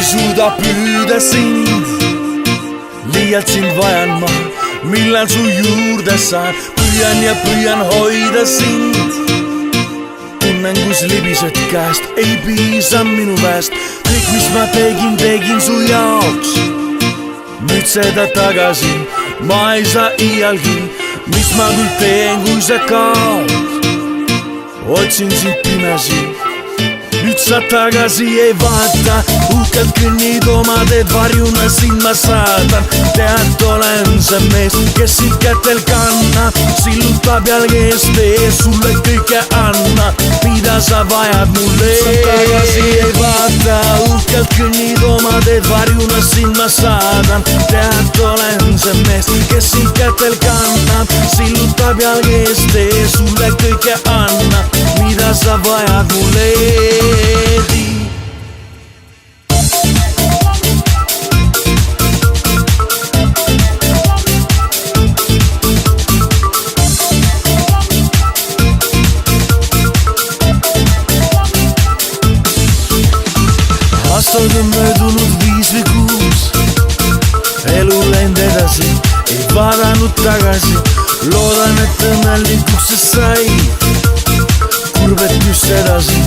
Suuda pyyda sind, liialt sind vajan ma, millal su juurde saan. Püüan ja püüan hoida sind, tunnen kus libised käest, ei piisa minu väest. Kõik mis ma tegin su jaoks, nüüd seda tagasi ma ei saa iialgi. Mis ma küll teen, kui sa kaod, otsin sind pimesi. Nüüd sa tagasi ei vaata, uhkelt kõnnid oma teed, varjuna sind ma saadan. Tead, olen see mees, kes sind kätel kannab, sillutab jalge eest ees, sulle kõike anna, mida sa vajad mulle. Sa tagasi ei vaata, uhkelt kõnnid oma teed, varjuna sind ma saadan. Tead, olen see mees, kes sind kätel kannab, sillutab jalge eest ees, sulle kõike anna, mida sa vajad mulle. Aastad on möödunud 5 või 6, elu läinud edasi, ei vaadanud tagasi. Loodan, et õnnelikuks sa said, kurbetus edasi,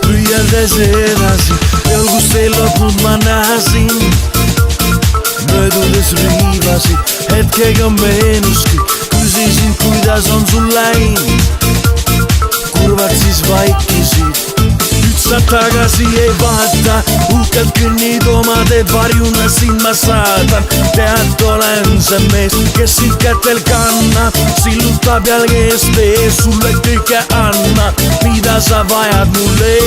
püüeldes edasi. Peal kus ei lootnud ma näha sind, möödudes riivasid, hetkega meenuski. Küsisin, kuidas on sul läinud, kurvad siis vaikisid. Nüüd sa tagasi ei vaata, uhkelt kõnnid oma teed, varjuna sind ma saadan. Tead, olen see mees, kes sind kätel kannab, sillutab jalge eest ees, sulle kõike anna, mida sa vajad mulle.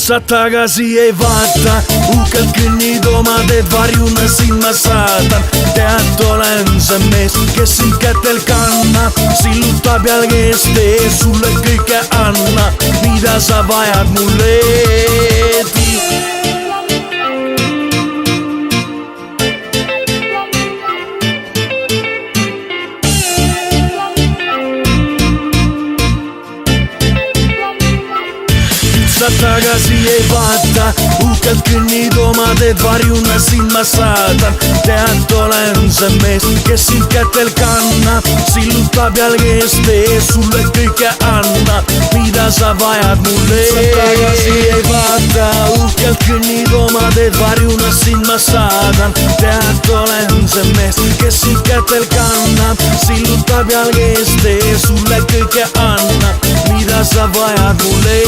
Sa tagasi ei vaata, uhkelt kõnnid oma teed, varjuna sind ma saadan. Tead, olen see mees, kes sind kätel kannab, sillutab jalge eest ees, sulle kõike anna, mida sa vajad mulle. Sa tagasi ei vaata, uhkelt kõnnid oma teed, varjuna sind ma saadan. Tead, olen see mees, kes sind kätel kannab, sillutab jalge eest ees, sulle kõike anna, mida sa vajad mulle. Sa tagasi ei vaata, uhkelt kõnnid oma teed, varjuna sind ma saadan. Tead, olen see mees, kes sind kätel kannab, sillutab jalge eest ees, sulle kõike anna, mida sa vajad mulle.